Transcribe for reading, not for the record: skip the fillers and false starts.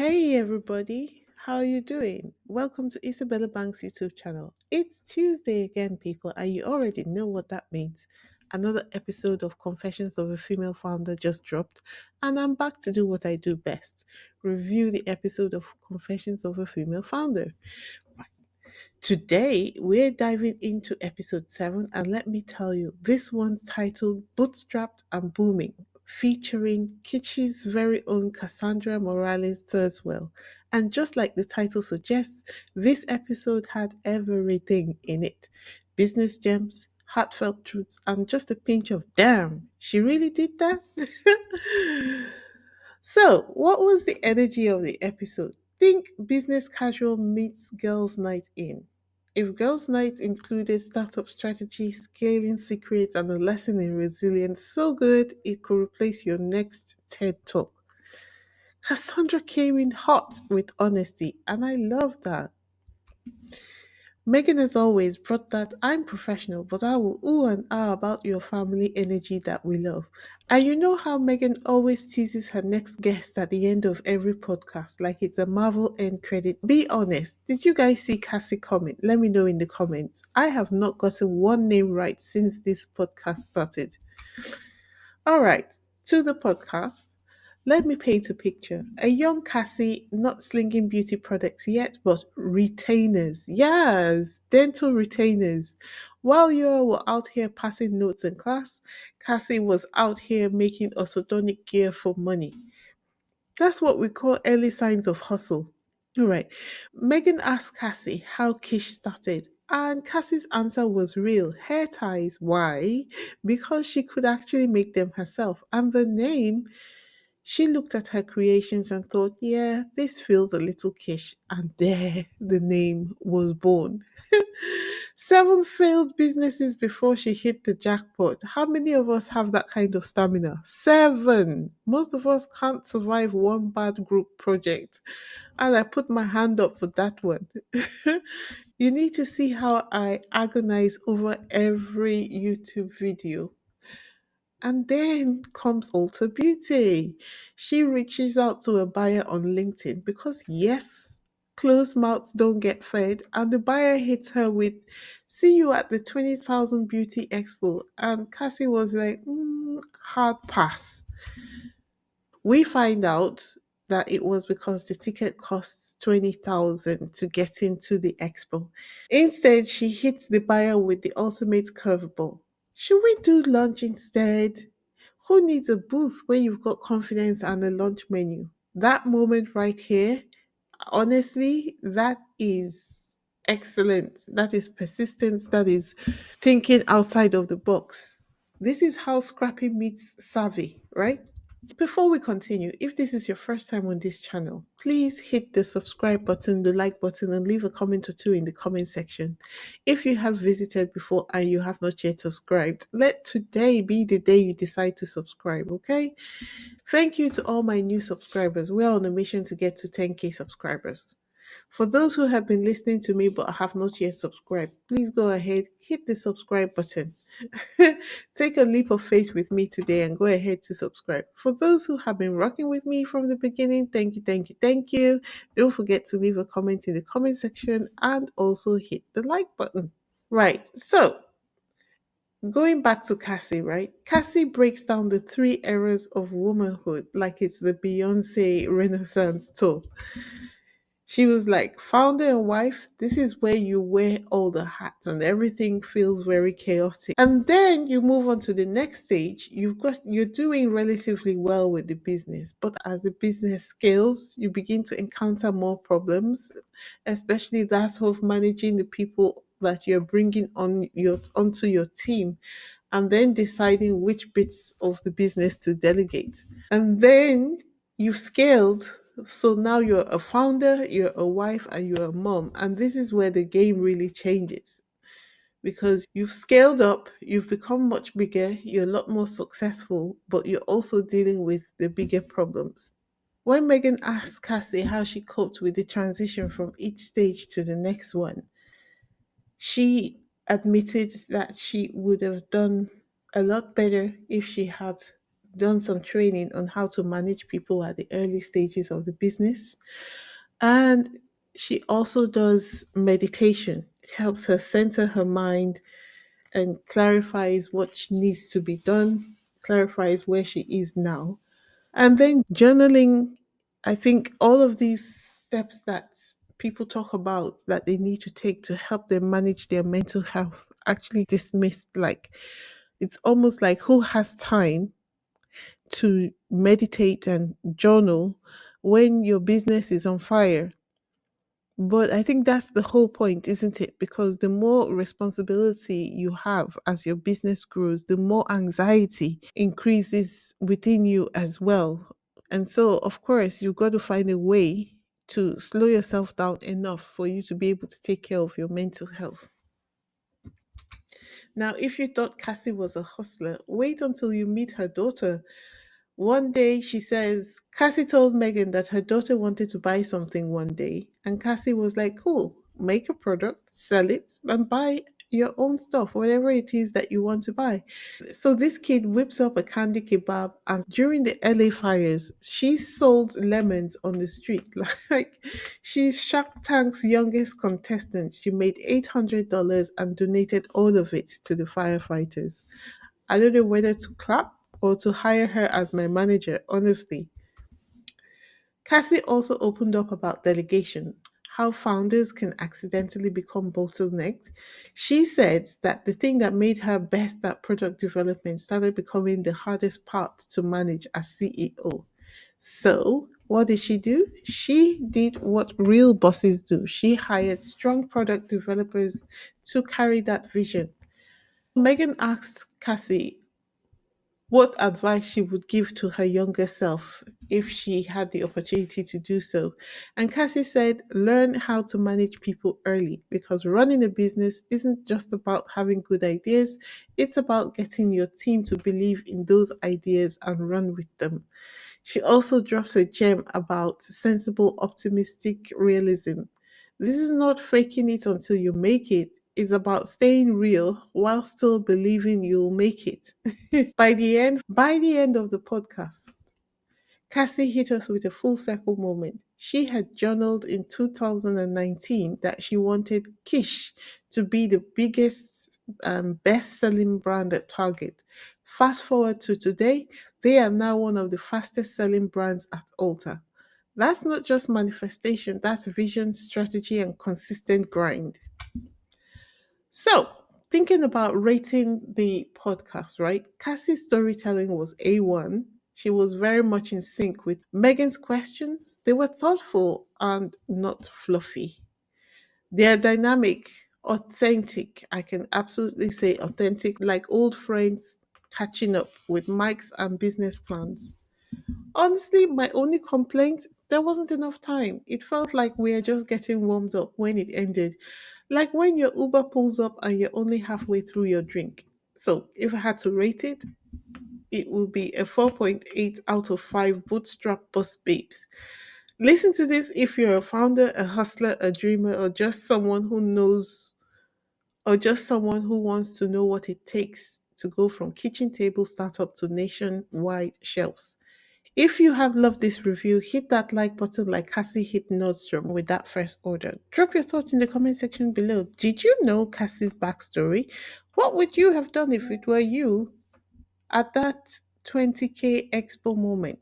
Hey everybody, how are you doing? Welcome to Isabella Bank's YouTube channel. It's Tuesday again, people, and you already know what that means. Another episode of Confessions of a Female Founder just dropped, and I'm back to do what I do best: review the episode of Confessions of a Female Founder. Today, we're diving into episode 7, and let me tell you, this one's titled Bootstrapped and Booming, featuring Kitsch's very own Cassandra Morales Thurswell. And just like the title suggests, this episode had everything in it: business gems, heartfelt truths, and just a pinch of damn, she really did that? So, what was the energy of the episode? Think business casual meets girls' night in. If girls' night included startup strategy, scaling secrets, and a lesson in resilience so good it could replace your next TED talk. Cassandra came in hot with honesty, and I love that. Megan, as always, brought that I'm professional, but I will ooh and ah about your family energy that we love. And you know how Megan always teases her next guest at the end of every podcast, like it's a Marvel end credit. Be honest, did you guys see Cassie coming? Let me know in the comments. I have not gotten one name right since this podcast started. All right, to the podcast. Let me paint a picture. A young Cassie, not slinging beauty products yet, but retainers. Yes, dental retainers. While you were out here passing notes in class, Cassie was out here making orthodontic gear for money. That's what we call early signs of hustle. All right. Megan asked Cassie how Kish started, and Cassie's answer was real: hair ties. Why? Because she could actually make them herself. And the name, she looked at her creations and thought, yeah, this feels a little Kish. And there the name was born. 7 failed businesses before she hit the jackpot. How many of us have that kind of stamina? 7. Most of us can't survive one bad group project. And I put my hand up for that one. You need to see how I agonize over every YouTube video. And then comes Ulta Beauty. She reaches out to a buyer on LinkedIn because, yes, closed mouths don't get fed. And the buyer hits her with, see you at the 20,000 Beauty Expo. And Cassie was like, hard pass. We find out that it was because the ticket costs 20,000 to get into the expo. Instead, she hits the buyer with the ultimate curveball. Should we do lunch instead? Who needs a booth where you've got confidence and a lunch menu? That moment right here, honestly, that is excellent. That is persistence. That is thinking outside of the box. This is how scrappy meets savvy, right? Before we continue, if this is your first time on this channel, please hit the subscribe button, the like button, and leave a comment or two in the comment section. If you have visited before and you have not yet subscribed, let today be the day you decide to subscribe, okay? Thank you to all my new subscribers. We're on a mission to get to 10K subscribers. For those who have been listening to me but have not yet subscribed, please go ahead, hit the subscribe button. Take a leap of faith with me today and go ahead to subscribe. For those who have been rocking with me from the beginning, thank you, thank you, thank you. Don't forget to leave a comment in the comment section and also hit the like button. Right, so going back to Cassie, right? Cassie breaks down the 3 eras of womanhood like it's the Beyonce Renaissance tour. She was like, founder and wife, this is where you wear all the hats and everything feels very chaotic. And then you move on to the next stage. You're doing relatively well with the business, but as the business scales, you begin to encounter more problems, especially that of managing the people that you're bringing onto your team, and then deciding which bits of the business to delegate. And then you've scaled. So now you're a founder, you're a wife, and you're a mom. And this is where the game really changes because you've scaled up, you've become much bigger, you're a lot more successful, but you're also dealing with the bigger problems. When Megan asked Cassie how she coped with the transition from each stage to the next one, she admitted that she would have done a lot better if she had done some training on how to manage people at the early stages of the business. And she also does meditation. It helps her center her mind and clarifies what needs to be done, clarifies where she is now. And then journaling, I think all of these steps that people talk about that they need to take to help them manage their mental health actually dismissed. Like, it's almost like who has time to meditate and journal when your business is on fire? But I think that's the whole point, isn't it? Because the more responsibility you have as your business grows, the more anxiety increases within you as well. And so, of course, you've got to find a way to slow yourself down enough for you to be able to take care of your mental health. Now, if you thought Cassie was a hustler, wait until you meet her daughter. One day, she says, Cassie told Megan that her daughter wanted to buy something one day. And Cassie was like, cool, make a product, sell it, and buy your own stuff, whatever it is that you want to buy. So this kid whips up a candy kebab, and during the LA fires, she sold lemons on the street. Like, she's Shark Tank's youngest contestant. She made $800 and donated all of it to the firefighters. I don't know whether to clap or to hire her as my manager, honestly. Cassie also opened up about delegation, how founders can accidentally become bottlenecked. She said that the thing that made her best at product development started becoming the hardest part to manage as CEO. So, what did she do? She did what real bosses do. She hired strong product developers to carry that vision. Megan asked Cassie what advice she would give to her younger self if she had the opportunity to do so. And Cassie said, learn how to manage people early because running a business isn't just about having good ideas, it's about getting your team to believe in those ideas and run with them. She also drops a gem about sensible, optimistic realism. This is not faking it until you make it. It's about staying real while still believing you'll make it. By the end of the podcast, Cassie hit us with a full circle moment. She had journaled in 2019 that she wanted Kitsch to be the biggest best selling brand at Target. Fast forward to today, they are now one of the fastest selling brands at Ulta. That's not just manifestation, that's vision, strategy, and consistent grind. So, thinking about rating the podcast, right? Cassie's storytelling was A1. She was very much in sync with Megan's questions. They were thoughtful and not fluffy. They are dynamic, authentic. I can absolutely say authentic, like old friends catching up with mics and business plans. Honestly, my only complaint, there wasn't enough time. It felt like we are just getting warmed up when it ended. Like when your Uber pulls up and you're only halfway through your drink. So if I had to rate it, it would be a 4.8 out of 5 bootstrap bus babes. Listen to this if you're a founder, a hustler, a dreamer, or just someone who knows, or just someone who wants to know what it takes to go from kitchen table startup to nationwide shelves. If you have loved this review, hit that like button like Cassie hit Nordstrom with that first order. Drop your thoughts in the comment section below. Did you know Cassie's backstory? What would you have done if it were you at that 20K expo moment?